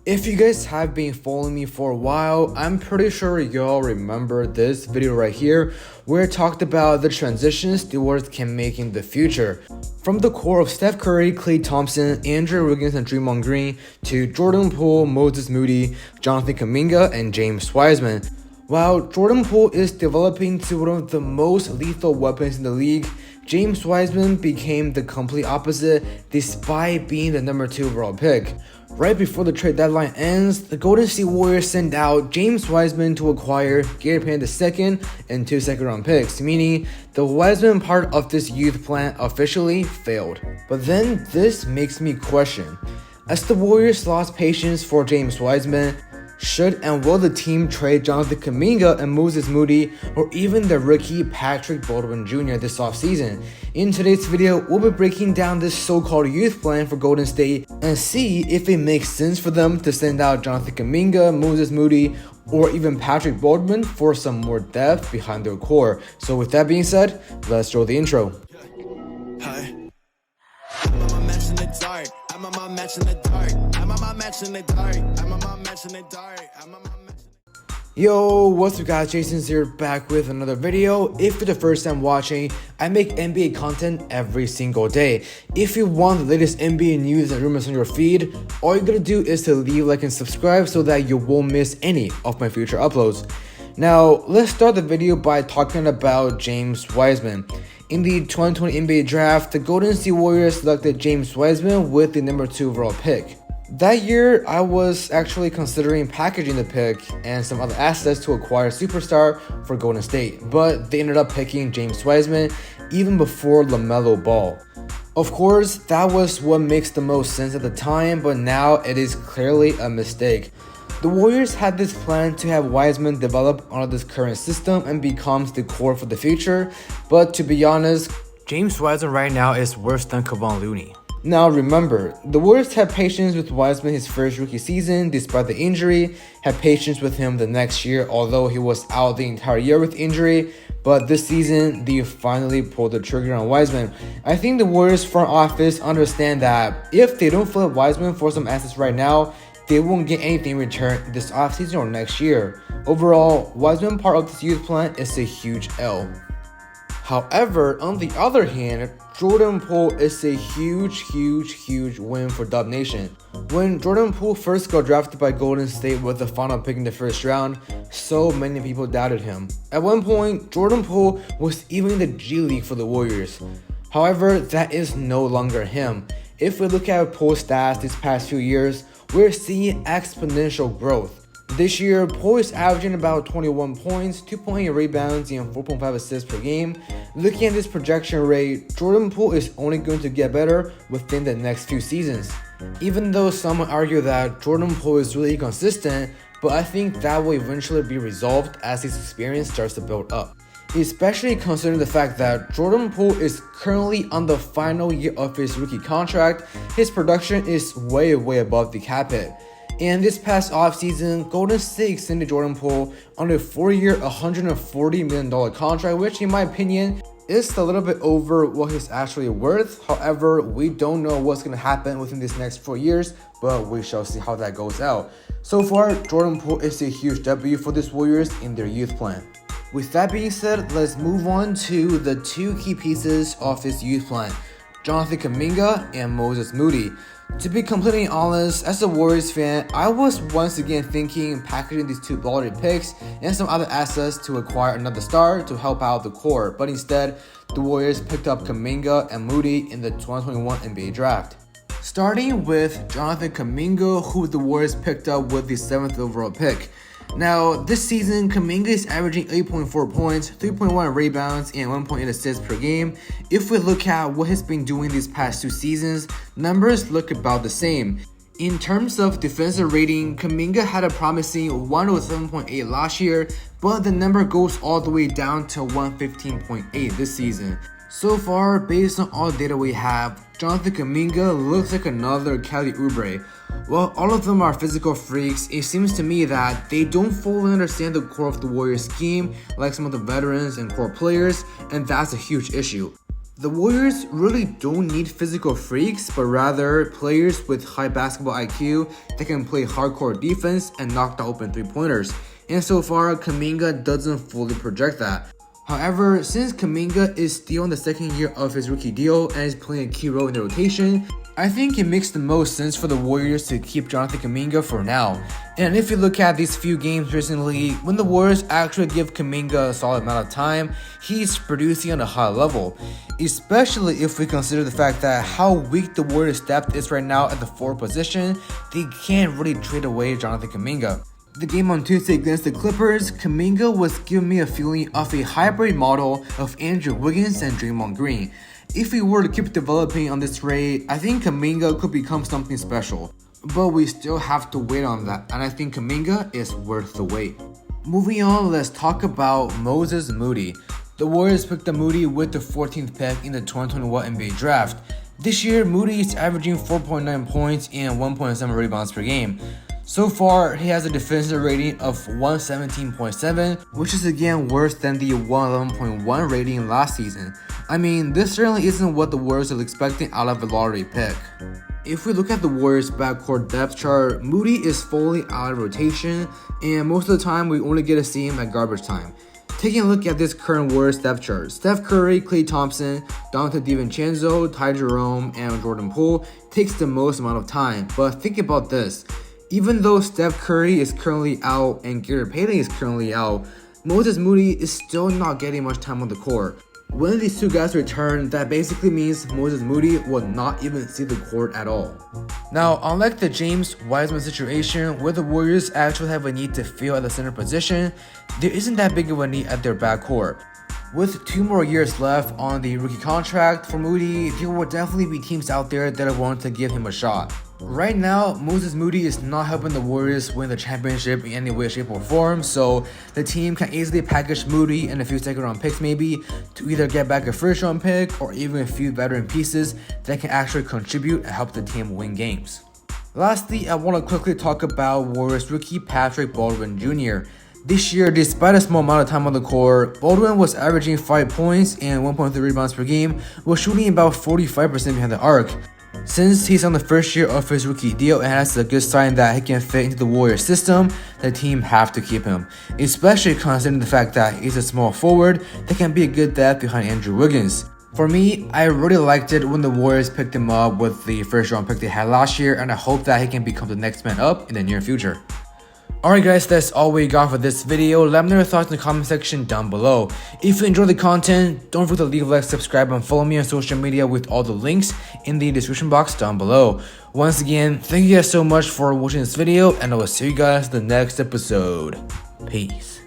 If you guys have been following me for a while, I'm pretty sure y'all remember this video right here where I talked about the transitions the Warriors can make in the future. From the core of Steph Curry, Klay Thompson, Andrew Wiggins and Draymond Green to Jordan Poole, Moses Moody, Jonathan Kuminga, and James Wiseman. While Jordan Poole is developing to one of the most lethal weapons in the league, James Wiseman became the complete opposite despite being the number 2 overall pick. Right before the trade deadline ends, the Golden State Warriors send out James Wiseman to acquire Gary Payton II and 2 second-round picks, meaning the Wiseman part of this youth plan officially failed. But then this makes me question, as the Warriors lost patience for James Wiseman, should and will the team trade Jonathan Kuminga and Moses Moody or even the rookie Patrick Baldwin Jr. this offseason? In today's video, we'll be breaking down this so-called youth plan for Golden State and see if it makes sense for them to send out Jonathan Kuminga, Moses Moody, or even Patrick Baldwin for some more depth behind their core. So with that being said, let's roll the intro. Yo, what's up guys, Jason's here back with another video. If you're the first time watching, I make NBA content every single day. If you want the latest NBA news and rumors on your feed, all you gotta do is to leave a like and subscribe so that you won't miss any of my future uploads. Now, let's start the video by talking about James Wiseman. In the 2020 NBA draft, the Golden State Warriors selected James Wiseman with the number 2 overall pick. That year, I was actually considering packaging the pick and some other assets to acquire a superstar for Golden State, but they ended up picking James Wiseman even before LaMelo Ball. Of course, that was what makes the most sense at the time, but now it is clearly a mistake. The Warriors had this plan to have Wiseman develop under this current system and becomes the core for the future, but to be honest, James Wiseman right now is worse than Kevon Looney. Now remember, the Warriors had patience with Wiseman his first rookie season despite the injury, had patience with him the next year although he was out the entire year with injury, but this season they finally pulled the trigger on Wiseman. I think the Warriors front office understand that if they don't flip Wiseman for some assets right now, they won't get anything in return this offseason or next year. Overall, Wiseman part of this youth plan is a huge L. However, on the other hand, Jordan Poole is a huge win for Dub Nation. When Jordan Poole first got drafted by Golden State with the final pick in the first round, so many people doubted him. At one point, Jordan Poole was even in the G League for the Warriors. However, that is no longer him. If we look at Poole's stats these past few years, we're seeing exponential growth. This year, Poole is averaging about 21 points, 2.8 rebounds, and 4.5 assists per game. Looking at this projection rate, Jordan Poole is only going to get better within the next few seasons. Even though some argue that Jordan Poole is really consistent, but I think that will eventually be resolved as his experience starts to build up. Especially considering the fact that Jordan Poole is currently on the final year of his rookie contract, his production is way above the cap hit. And this past offseason, Golden State extended Jordan Poole on a 4-year, $140 million contract, which in my opinion is a little bit over what he's actually worth. However, we don't know what's going to happen within these next 4 years, but we shall see how that goes out. So far, Jordan Poole is a huge W for these Warriors in their youth plan. With that being said, let's move on to the 2 key pieces of this youth plan, Jonathan Kuminga and Moses Moody. To be completely honest, as a Warriors fan, I was once again thinking packaging these 2 lottery picks and some other assets to acquire another star to help out the core, but instead, the Warriors picked up Kuminga and Moody in the 2021 NBA draft. Starting with Jonathan Kuminga, who the Warriors picked up with the 7th overall pick. Now, this season, Kuminga is averaging 8.4 points, 3.1 rebounds, and 1.8 assists per game. If we look at what he's been doing these past 2 seasons, numbers look about the same. In terms of defensive rating, Kuminga had a promising 107.8 last year, but the number goes all the way down to 115.8 this season. So far, based on all data we have, Jonathan Kuminga looks like another Kelly Oubre. While all of them are physical freaks, it seems to me that they don't fully understand the core of the Warriors scheme like some of the veterans and core players, and that's a huge issue. The Warriors really don't need physical freaks, but rather players with high basketball IQ that can play hardcore defense and knock down open three-pointers. And so far, Kuminga doesn't fully project that. However, since Kuminga is still in the second year of his rookie deal and is playing a key role in the rotation, I think it makes the most sense for the Warriors to keep Jonathan Kuminga for now. And if you look at these few games recently, when the Warriors actually give Kuminga a solid amount of time, he's producing on a high level. Especially if we consider the fact that how weak the Warriors depth is right now at the forward position, they can't really trade away Jonathan Kuminga. The game on Tuesday against the Clippers, Kuminga was giving me a feeling of a hybrid model of Andrew Wiggins and Draymond Green. If we were to keep developing on this rate, I think Kuminga could become something special. But we still have to wait on that, and I think Kuminga is worth the wait. Moving on, let's talk about Moses Moody. The Warriors picked up Moody with the 14th pick in the 2021 NBA Draft. This year, Moody is averaging 4.9 points and 1.7 rebounds per game. So far, he has a defensive rating of 117.7, which is again worse than the 111.1 rating last season. I mean, this certainly isn't what the Warriors are expecting out of a lottery pick. If we look at the Warriors' backcourt depth chart, Moody is fully out of rotation, and most of the time we only get to see him at garbage time. Taking a look at this current Warriors depth chart, Steph Curry, Klay Thompson, Dante DiVincenzo, Ty Jerome, and Jordan Poole takes the most amount of time. But think about this. Even though Steph Curry is currently out and Gary Payton is currently out, Moses Moody is still not getting much time on the court. When these two guys return, that basically means Moses Moody will not even see the court at all. Now, unlike the James Wiseman situation where the Warriors actually have a need to fill at the center position, there isn't that big of a need at their backcourt. With 2 more years left on the rookie contract for Moody, there will definitely be teams out there that are willing to give him a shot. Right now, Moses Moody is not helping the Warriors win the championship in any way, shape, or form, so the team can easily package Moody and a few second-round picks maybe to either get back a first-round pick or even a few veteran pieces that can actually contribute and help the team win games. Lastly, I want to quickly talk about Warriors rookie Patrick Baldwin Jr. This year, despite a small amount of time on the court, Baldwin was averaging 5 points and 1.3 rebounds per game, while shooting about 45% behind the arc. Since he's on the first year of his rookie deal and has a good sign that he can fit into the Warriors system, the team have to keep him, especially considering the fact that he's a small forward that can be a good depth behind Andrew Wiggins. For me, I really liked it when the Warriors picked him up with the first round pick they had last year, and I hope that he can become the next man up in the near future. Alright guys, that's all we got for this video. Let me know your thoughts in the comment section down below. If you enjoyed the content, don't forget to leave a like, subscribe, and follow me on social media with all the links in the description box down below. Once again, thank you guys so much for watching this video, and I will see you guys in the next episode. Peace.